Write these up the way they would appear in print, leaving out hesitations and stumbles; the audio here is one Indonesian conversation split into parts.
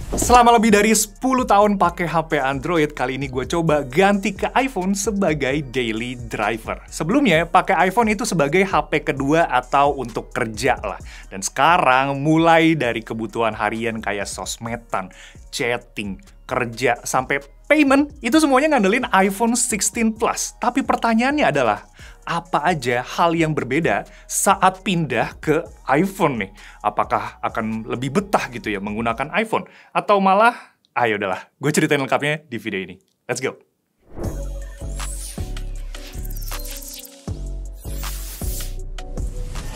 Selama lebih dari 10 tahun pakai HP Android, kali ini gue coba ganti ke iPhone sebagai daily driver. Sebelumnya, pakai iPhone itu sebagai HP kedua atau untuk kerja lah. Dan sekarang, mulai dari kebutuhan harian kayak sosmedan, chatting, kerja, sampai payment, itu semuanya ngandelin iPhone 16 Plus. Tapi pertanyaannya adalah, apa aja hal yang berbeda saat pindah ke iPhone nih? Apakah akan lebih betah gitu ya menggunakan iPhone? Atau malah, ayo udahlah, gue ceritain lengkapnya di video ini. Let's go!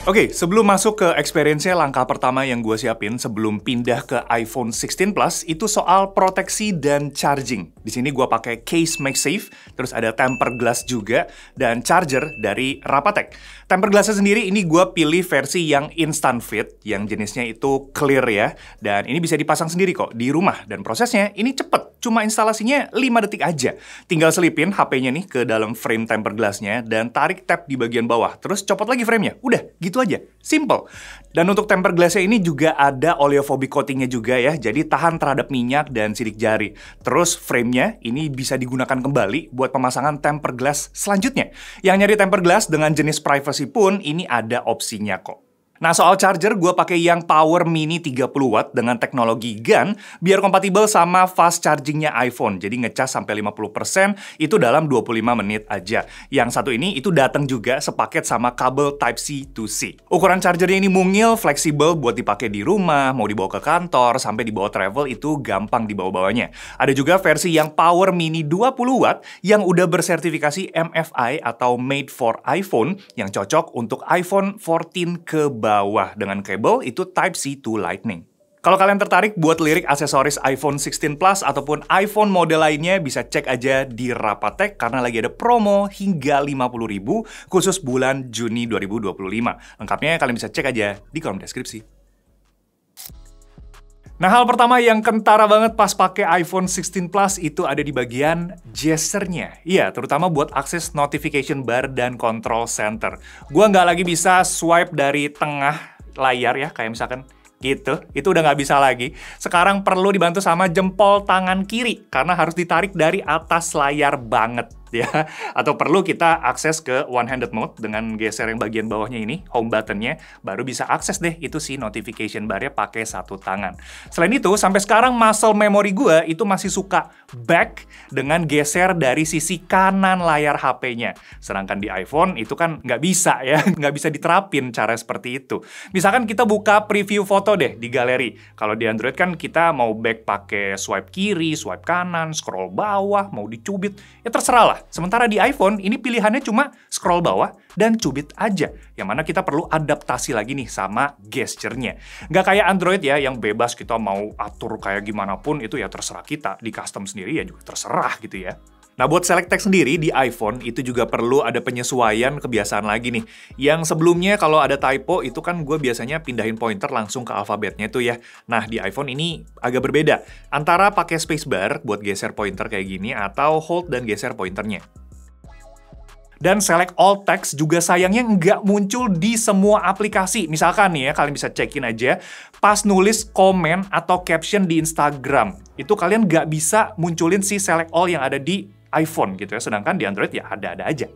Oke, sebelum masuk ke experience-nya, langkah pertama yang gue siapin sebelum pindah ke iPhone 16 Plus itu soal proteksi dan charging. Di sini gue pakai case MagSafe, terus ada tempered glass juga, dan charger dari Rapatech. Tempered glass-nya sendiri ini gue pilih versi yang instant fit, yang jenisnya itu clear ya, dan ini bisa dipasang sendiri kok di rumah, dan prosesnya ini cepet. Cuma instalasinya 5 detik aja. Tinggal selipin HP-nya nih ke dalam frame tempered glass-nya, dan tarik tab di bagian bawah, terus copot lagi frame-nya. Udah, gitu aja. Simple. Dan untuk tempered glass-nya ini juga ada oleophobic coating-nya juga ya, jadi tahan terhadap minyak dan sidik jari. Terus frame-nya ini bisa digunakan kembali buat pemasangan tempered glass selanjutnya. Yang nyari tempered glass dengan jenis privacy pun ini ada opsinya kok. Nah, soal charger, gue pakai yang Power Mini 30 Watt dengan teknologi GaN, biar kompatibel sama fast chargingnya iPhone. Jadi ngecas sampai 50% itu dalam 25 menit aja. Yang satu ini itu datang juga sepaket sama kabel Type-C to C. Ukuran chargernya ini mungil, fleksibel buat dipakai di rumah, mau dibawa ke kantor, sampai dibawa travel itu gampang dibawa-bawanya. Ada juga versi yang Power Mini 20 Watt yang udah bersertifikasi MFI atau Made for iPhone yang cocok untuk iPhone 14 ke bawah dengan kabel itu Type-C to Lightning. Kalau kalian tertarik buat lirik aksesoris iPhone 16 Plus ataupun iPhone model lainnya, bisa cek aja di Rapatech karena lagi ada promo hingga 50.000 khusus bulan Juni 2025. Lengkapnya kalian bisa cek aja di kolom deskripsi. Nah, hal pertama yang kentara banget pas pakai iPhone 16 Plus itu ada di bagian gesture-nya. Iya, terutama buat akses notification bar dan control center. Gua nggak lagi bisa swipe dari tengah layar ya, kayak misalkan gitu. Itu udah nggak bisa lagi. Sekarang perlu dibantu sama jempol tangan kiri, karena harus ditarik dari atas layar banget. Ya, atau perlu kita akses ke one-handed mode dengan geser yang bagian bawahnya ini, home button-nya, baru bisa akses deh itu si notification bar-nya pakai satu tangan. Selain itu, sampai sekarang muscle memory gue itu masih suka back dengan geser dari sisi kanan layar HP-nya. Sedangkan di iPhone itu kan nggak bisa ya, nggak bisa diterapin cara seperti itu. Misalkan kita buka preview foto deh di galeri. Kalau di Android kan kita mau back pakai swipe kiri, swipe kanan, scroll bawah, mau dicubit, ya terserah lah. Sementara di iPhone, ini pilihannya cuma scroll bawah dan cubit aja. Yang mana kita perlu adaptasi lagi nih sama gesture-nya. Nggak kayak Android ya, yang bebas kita mau atur kayak gimana pun, itu ya terserah kita. Di custom sendiri ya juga terserah gitu ya. Nah, buat select text sendiri di iPhone, itu juga perlu ada penyesuaian kebiasaan lagi nih. Yang sebelumnya kalau ada typo, itu kan gue biasanya pindahin pointer langsung ke alfabetnya tuh ya. Nah, di iPhone ini agak berbeda. Antara pakai spacebar buat geser pointer kayak gini, atau hold dan geser pointernya. Dan select all text juga sayangnya nggak muncul di semua aplikasi. Misalkan nih ya, kalian bisa cekin aja, pas nulis komen atau caption di Instagram, itu kalian nggak bisa munculin si select all yang ada di iPhone gitu ya, sedangkan di Android ya ada-ada aja.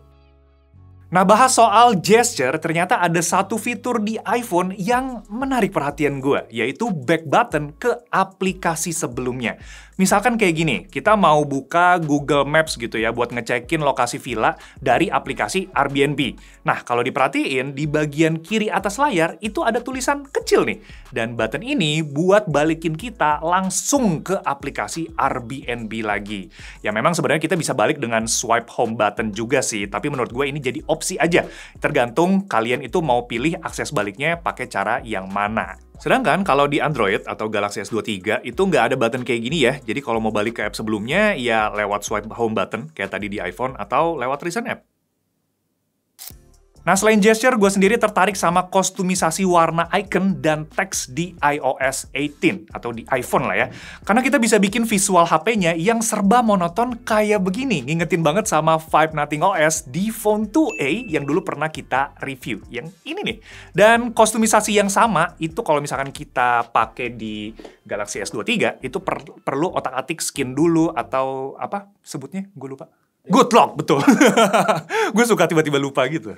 Nah, bahas soal gesture, ternyata ada satu fitur di iPhone yang menarik perhatian gue, yaitu back button ke aplikasi sebelumnya. Misalkan kayak gini, kita mau buka Google Maps gitu ya, buat ngecekin lokasi villa dari aplikasi Airbnb. Nah, kalau diperhatiin, di bagian kiri atas layar, itu ada tulisan kecil nih. Dan button ini buat balikin kita langsung ke aplikasi Airbnb lagi. Ya memang sebenarnya kita bisa balik dengan swipe home button juga sih, tapi menurut gue ini jadi opsi aja. Tergantung kalian itu mau pilih akses baliknya pakai cara yang mana. Sedangkan kalau di Android atau Galaxy S23 itu nggak ada button kayak gini ya. Jadi kalau mau balik ke app sebelumnya, ya lewat swipe home button kayak tadi di iPhone atau lewat recent app. Nah, selain gesture, gue sendiri tertarik sama kostumisasi warna icon dan teks di iOS 18 atau di iPhone lah ya. Karena kita bisa bikin visual HP-nya yang serba monoton kayak begini. Ngingetin banget sama vibe Nothing OS di Phone 2a yang dulu pernah kita review. Yang ini nih. Dan kostumisasi yang sama itu kalau misalkan kita pakai di Galaxy S23 itu perlu otak-atik skin dulu atau apa sebutnya? Gue lupa. Good lock, betul. Gue suka tiba-tiba lupa gitu.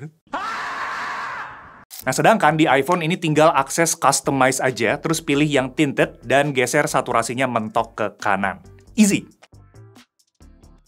Nah, sedangkan di iPhone ini tinggal akses customize aja, terus pilih yang tinted, dan geser saturasinya mentok ke kanan. Easy.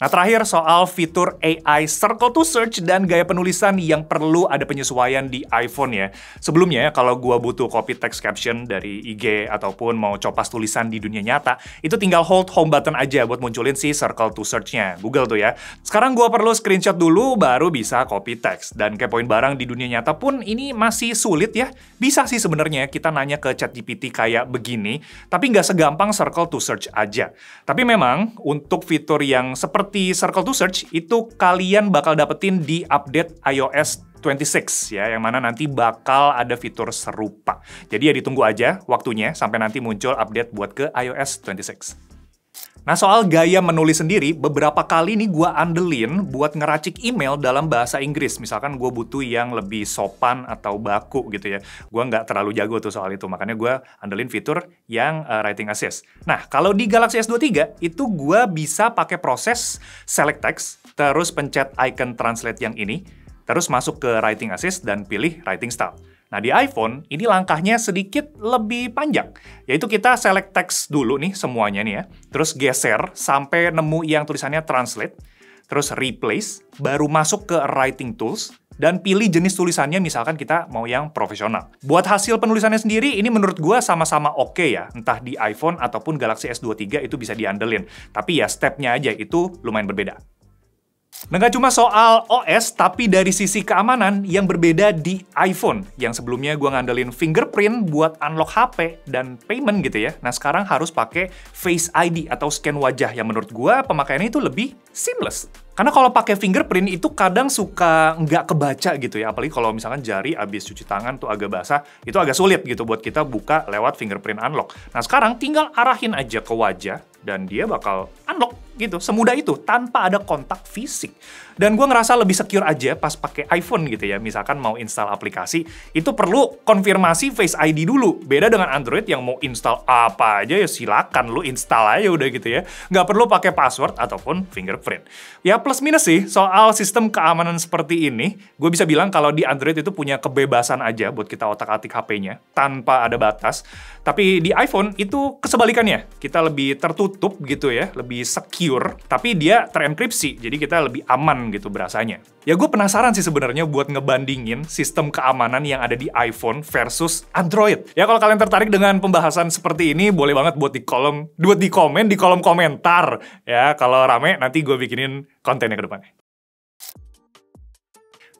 Nah, terakhir soal fitur AI Circle to Search dan gaya penulisan yang perlu ada penyesuaian di iPhone ya. Sebelumnya, kalau gua butuh copy text caption dari IG ataupun mau copas tulisan di dunia nyata, itu tinggal hold home button aja buat munculin si Circle to Search-nya. Google tuh ya. Sekarang gua perlu screenshot dulu, baru bisa copy text. Dan kepoin barang di dunia nyata pun ini masih sulit ya. Bisa sih sebenarnya kita nanya ke ChatGPT kayak begini, tapi nggak segampang Circle to Search aja. Tapi memang, untuk fitur yang seperti Circle to Search itu kalian bakal dapetin di update iOS 26 ya, yang mana nanti bakal ada fitur serupa. Jadi ya ditunggu aja waktunya sampai nanti muncul update buat ke iOS 26. Nah, soal gaya menulis sendiri, beberapa kali nih gue andelin buat ngeracik email dalam bahasa Inggris. Misalkan gue butuh yang lebih sopan atau baku gitu ya. Gue nggak terlalu jago tuh soal itu, makanya gue andelin fitur yang Writing Assist. Nah, kalau di Galaxy S23, itu gue bisa pakai proses Select Text, terus pencet icon Translate yang ini, terus masuk ke Writing Assist dan pilih Writing Style. Nah, di iPhone, ini langkahnya sedikit lebih panjang. Yaitu kita select text dulu nih, semuanya nih ya. Terus geser sampai nemu yang tulisannya Translate. Terus Replace, baru masuk ke Writing Tools. Dan pilih jenis tulisannya, misalkan kita mau yang profesional. Buat hasil penulisannya sendiri, ini menurut gue sama-sama oke ya. Entah di iPhone ataupun Galaxy S23 itu bisa diandelin. Tapi ya, stepnya aja itu lumayan berbeda. Nah, nggak cuma soal OS, tapi dari sisi keamanan yang berbeda di iPhone. Yang sebelumnya gue ngandelin fingerprint buat unlock HP dan payment gitu ya. Nah, sekarang harus pakai Face ID atau scan wajah yang menurut gue pemakaiannya itu lebih seamless. Karena kalau pakai fingerprint itu kadang suka nggak kebaca gitu ya. Apalagi kalau misalkan jari abis cuci tangan tuh agak basah, itu agak sulit gitu buat kita buka lewat fingerprint unlock. Nah, sekarang tinggal arahin aja ke wajah dan dia bakal unlock gitu, semudah itu, tanpa ada kontak fisik. Dan gue ngerasa lebih secure aja pas pakai iPhone gitu ya. Misalkan mau install aplikasi, itu perlu konfirmasi Face ID dulu. Beda dengan Android yang mau install apa aja ya silakan lu install aja udah gitu ya. Nggak perlu pakai password ataupun fingerprint. Ya plus minus sih, soal sistem keamanan seperti ini, gue bisa bilang kalau di Android itu punya kebebasan aja buat kita otak-atik HP-nya, tanpa ada batas. Tapi di iPhone itu kesebalikannya. Kita lebih tertutup gitu ya, lebih secure, tapi dia terenkripsi, jadi kita lebih aman gitu berasanya. Ya gue penasaran sih sebenarnya buat ngebandingin sistem keamanan yang ada di iPhone versus Android. Ya kalau kalian tertarik dengan pembahasan seperti ini, boleh banget buat di komen di kolom komentar. Ya kalau rame nanti gue bikinin kontennya ke depannya.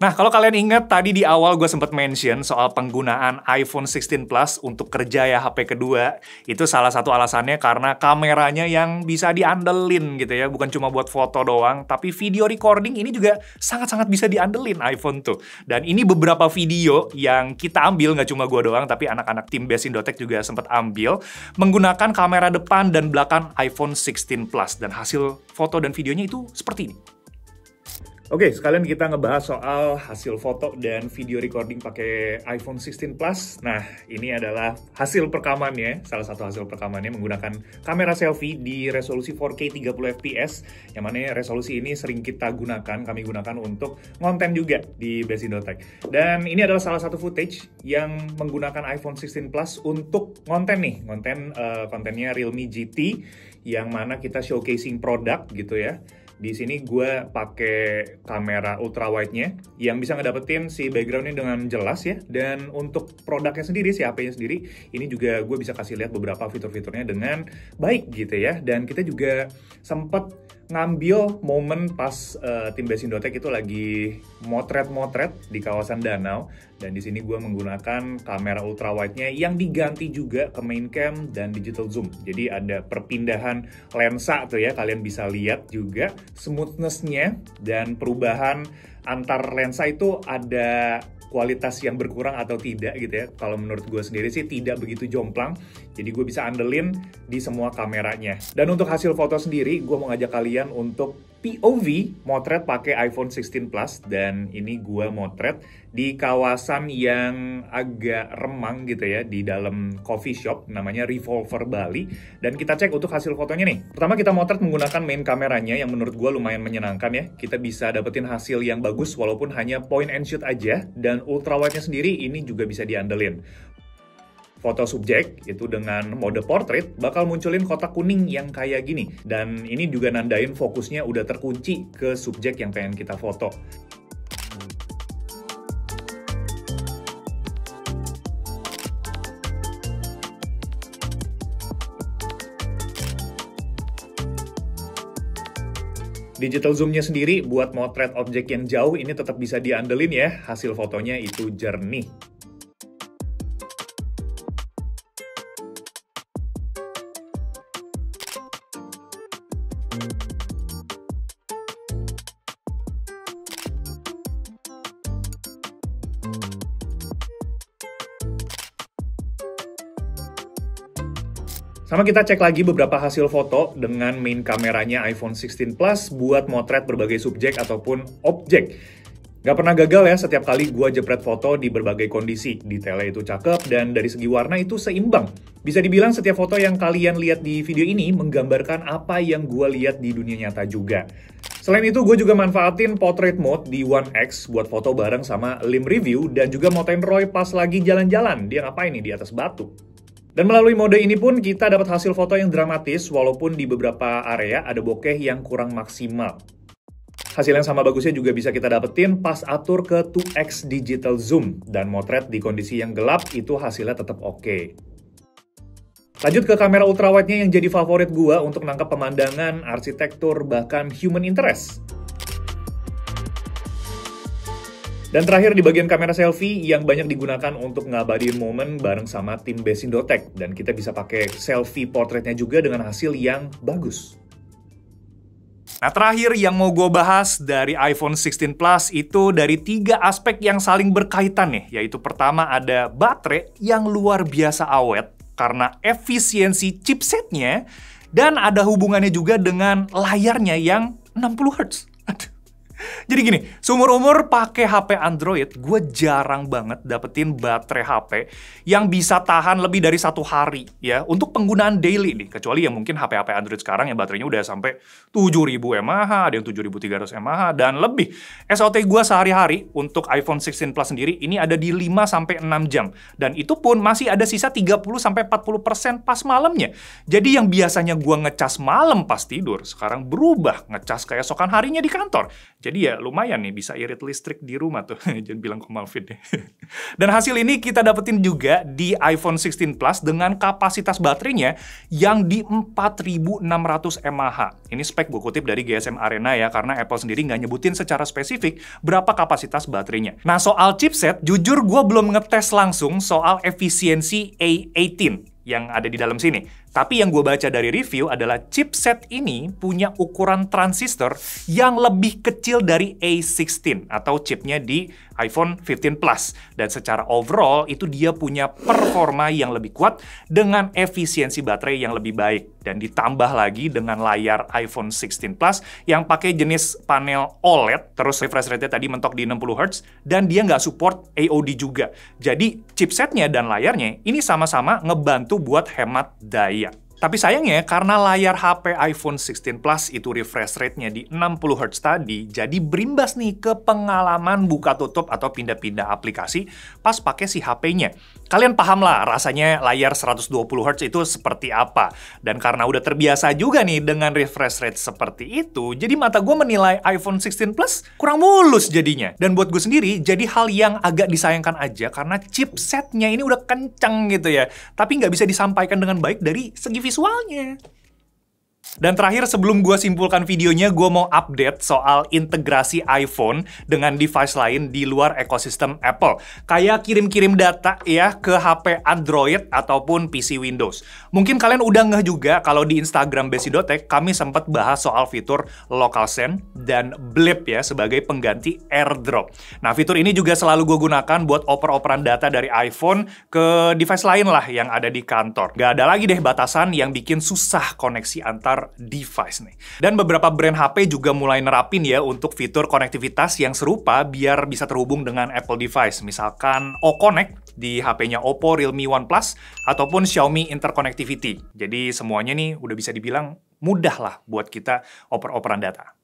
Nah, kalau kalian ingat tadi di awal gue sempat mention soal penggunaan iPhone 16 Plus untuk kerja ya HP kedua. Itu salah satu alasannya karena kameranya yang bisa diandelin gitu ya. Bukan cuma buat foto doang, tapi video recording ini juga sangat-sangat bisa diandelin iPhone tuh. Dan ini beberapa video yang kita ambil, nggak cuma gue doang, tapi anak-anak tim Best Indotech juga sempat ambil, menggunakan kamera depan dan belakang iPhone 16 Plus. Dan hasil foto dan videonya itu seperti ini. Oke, sekalian kita ngebahas soal hasil foto dan video recording pakai iPhone 16 Plus. Nah, ini adalah hasil perekamannya, salah satu hasil perekamannya menggunakan kamera selfie di resolusi 4K 30 fps, yang mana resolusi ini sering kita gunakan, kami gunakan untuk ngonten juga di Best Indotech. Dan ini adalah salah satu footage yang menggunakan iPhone 16 Plus untuk ngonten nih, kontennya Realme GT, yang mana kita showcasing produk gitu ya. Di sini gue pakai kamera ultra wide-nya yang bisa ngedapetin si background-nya dengan jelas ya. Dan untuk produknya sendiri, si HP-nya sendiri, ini juga gue bisa kasih lihat beberapa fitur-fiturnya dengan baik gitu ya. Dan kita juga sempat ngambil momen pas tim Best Indotech itu lagi motret-motret di kawasan danau. Dan di sini gue menggunakan kamera ultra wide-nya yang diganti juga ke main cam dan digital zoom. Jadi ada perpindahan lensa tuh ya, kalian bisa lihat juga. smoothness-nya dan perubahan antar lensa itu ada kualitas yang berkurang atau tidak gitu ya. Kalau menurut gue sendiri sih tidak begitu jomplang, jadi gue bisa andelin di semua kameranya. Dan untuk hasil foto sendiri, gue mau ngajak kalian untuk POV motret pakai iPhone 16 Plus, dan ini gue motret di kawasan yang agak remang gitu ya, di dalam coffee shop namanya Revolver Bali. Dan kita cek untuk hasil fotonya nih. Pertama kita motret menggunakan main kameranya yang menurut gue lumayan menyenangkan ya. Kita bisa dapetin hasil yang bagus walaupun hanya point and shoot aja, dan ultrawide-nya sendiri ini juga bisa diandelin. Foto subjek itu dengan mode portrait bakal munculin kotak kuning yang kayak gini, dan ini juga nandain fokusnya udah terkunci ke subjek yang pengen kita foto. Digital zoom-nya sendiri buat motret objek yang jauh ini tetap bisa diandelin ya, hasil fotonya itu jernih. Sama kita cek lagi beberapa hasil foto dengan main kameranya iPhone 16 Plus buat motret berbagai subjek ataupun objek. Gak pernah gagal ya setiap kali gue jepret foto di berbagai kondisi. Detailnya itu cakep dan dari segi warna itu seimbang. Bisa dibilang setiap foto yang kalian lihat di video ini menggambarkan apa yang gue lihat di dunia nyata juga. Selain itu, gue juga manfaatin portrait mode di One X buat foto bareng sama Lim Review dan juga motoin Roy pas lagi jalan-jalan. Dia ngapain nih di atas batu? Dan melalui mode ini pun kita dapat hasil foto yang dramatis walaupun di beberapa area ada bokeh yang kurang maksimal. Hasil yang sama bagusnya juga bisa kita dapetin pas atur ke 2x digital zoom dan motret di kondisi yang gelap itu hasilnya tetap oke. Lanjut ke kamera ultrawide-nya yang jadi favorit gua untuk nangkap pemandangan, arsitektur, bahkan human interest. Dan terakhir di bagian kamera selfie yang banyak digunakan untuk ngabadiin momen bareng sama tim Besindotech. Dan kita bisa pakai selfie portraitnya juga dengan hasil yang bagus. Nah terakhir yang mau gue bahas dari iPhone 16 Plus itu dari 3 aspek yang saling berkaitan nih. Yaitu pertama ada baterai yang luar biasa awet karena efisiensi chipsetnya. Dan ada hubungannya juga dengan layarnya yang 60 Hz. Aduh. Jadi gini, seumur-umur pakai HP Android, gue jarang banget dapetin baterai HP yang bisa tahan lebih dari 1 hari ya untuk penggunaan daily nih. Kecuali yang mungkin HP-HP Android sekarang yang baterainya udah sampai 7000 mAh, ada yang 7300 mAh dan lebih. SOT gue sehari-hari untuk iPhone 16 Plus sendiri ini ada di 5-6 jam. Dan itu pun masih ada sisa 30-40% pas malamnya. Jadi yang biasanya gue ngecas malam pas tidur, sekarang berubah ngecas keesokan harinya di kantor. Jadi ya lumayan nih bisa irit listrik di rumah tuh. Jangan bilang ke Malvin deh. Dan hasil ini kita dapetin juga di iPhone 16 Plus dengan kapasitas baterainya yang di 4600 mAh. Ini spek gue kutip dari GSM Arena ya, karena Apple sendiri nggak nyebutin secara spesifik berapa kapasitas baterainya. Nah soal chipset, jujur gue belum ngetes langsung soal efisiensi A18 yang ada di dalam sini. Tapi yang gue baca dari review adalah chipset ini punya ukuran transistor yang lebih kecil dari A16 atau chipnya di iPhone 15 Plus. Dan secara overall itu dia punya performa yang lebih kuat dengan efisiensi baterai yang lebih baik. Dan ditambah lagi dengan layar iPhone 16 Plus yang pakai jenis panel OLED, terus refresh rate-nya tadi mentok di 60 Hz, dan dia nggak support AOD juga. Jadi chipsetnya dan layarnya ini sama-sama ngebantu buat hemat daya. Tapi sayangnya, karena layar HP iPhone 16 Plus itu refresh rate-nya di 60 Hz tadi, jadi berimbas nih ke pengalaman buka tutup atau pindah-pindah aplikasi pas pakai si HP-nya. Kalian paham lah rasanya layar 120 Hz itu seperti apa. Dan karena udah terbiasa juga nih dengan refresh rate seperti itu, jadi mata gue menilai iPhone 16 Plus kurang mulus jadinya. Dan buat gue sendiri, jadi hal yang agak disayangkan aja karena chipsetnya ini udah kenceng gitu ya. Tapi nggak bisa disampaikan dengan baik dari segi visualnya. Dan terakhir, sebelum gue simpulkan videonya, gue mau update soal integrasi iPhone dengan device lain di luar ekosistem Apple. Kayak kirim-kirim data ya ke HP Android ataupun PC Windows. Mungkin kalian udah ngeh juga kalau di Instagram Besi.tech kami sempat bahas soal fitur Local Send dan Blip ya sebagai pengganti AirDrop. Nah, fitur ini juga selalu gue gunakan buat oper-operan data dari iPhone ke device lain lah yang ada di kantor. Gak ada lagi deh batasan yang bikin susah koneksi antar device nih. Dan beberapa brand HP juga mulai nerapin ya untuk fitur konektivitas yang serupa biar bisa terhubung dengan Apple device. Misalkan O-Connect di HP-nya Oppo, Realme, OnePlus, ataupun Xiaomi Interconnectivity. Jadi semuanya nih udah bisa dibilang mudah lah buat kita oper-operan data.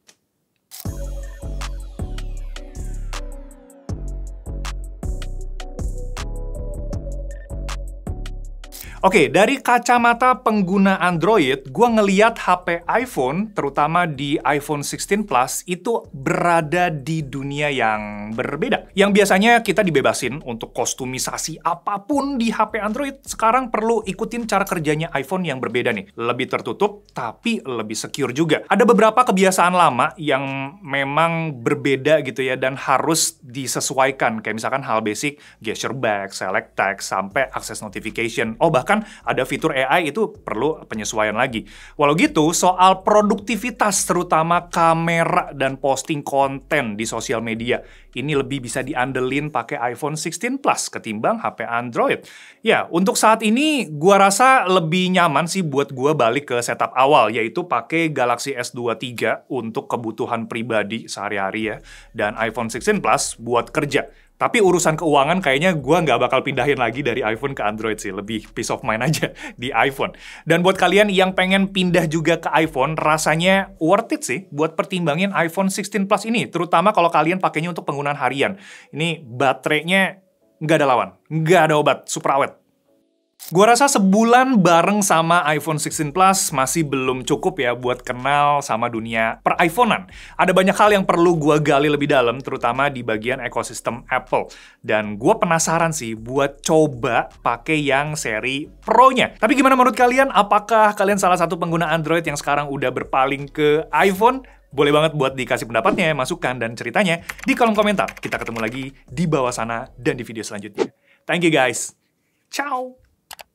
Oke, dari kacamata pengguna Android, gue ngeliat HP iPhone, terutama di iPhone 16 Plus, itu berada di dunia yang berbeda. Yang biasanya kita dibebasin untuk kostumisasi apapun di HP Android, sekarang perlu ikutin cara kerjanya iPhone yang berbeda nih. Lebih tertutup, tapi lebih secure juga. Ada beberapa kebiasaan lama yang memang berbeda gitu ya, dan harus disesuaikan. Kayak misalkan hal basic, gesture back, select text, sampai akses notification. Oh, bahkan ada fitur AI itu perlu penyesuaian lagi. Walau gitu, soal produktivitas terutama kamera dan posting konten di sosial media, ini lebih bisa diandelin pakai iPhone 16 Plus ketimbang HP Android. Ya, untuk saat ini gua rasa lebih nyaman sih buat gua balik ke setup awal, yaitu pakai Galaxy S23 untuk kebutuhan pribadi sehari-hari ya, dan iPhone 16 Plus buat kerja. Tapi urusan keuangan kayaknya gue nggak bakal pindahin lagi dari iPhone ke Android sih. Lebih peace of mind aja di iPhone. Dan buat kalian yang pengen pindah juga ke iPhone, rasanya worth it sih buat pertimbangin iPhone 16 Plus ini. Terutama kalau kalian pakainya untuk penggunaan harian. Ini baterainya nggak ada lawan. Nggak ada obat, super awet. Gua rasa sebulan bareng sama iPhone 16 Plus masih belum cukup ya buat kenal sama dunia per-iPhone-an. Ada banyak hal yang perlu gua gali lebih dalam, terutama di bagian ekosistem Apple. Dan gua penasaran sih buat coba pakai yang seri Pro-nya. Tapi gimana menurut kalian? Apakah kalian salah satu pengguna Android yang sekarang udah berpaling ke iPhone? Boleh banget buat dikasih pendapatnya, masukan, dan ceritanya di kolom komentar. Kita ketemu lagi di bawah sana dan di video selanjutnya. Thank you guys. Ciao!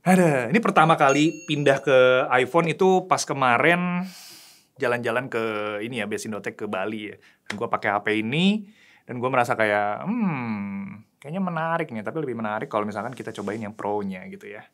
Ada, ini pertama kali pindah ke iPhone itu pas kemarin jalan-jalan ke ini ya, Besi.tech ke Bali ya. Dan gue pakai HP ini, dan gue merasa kayak, kayaknya menarik nih. Tapi lebih menarik kalau misalkan kita cobain yang Pro-nya gitu ya.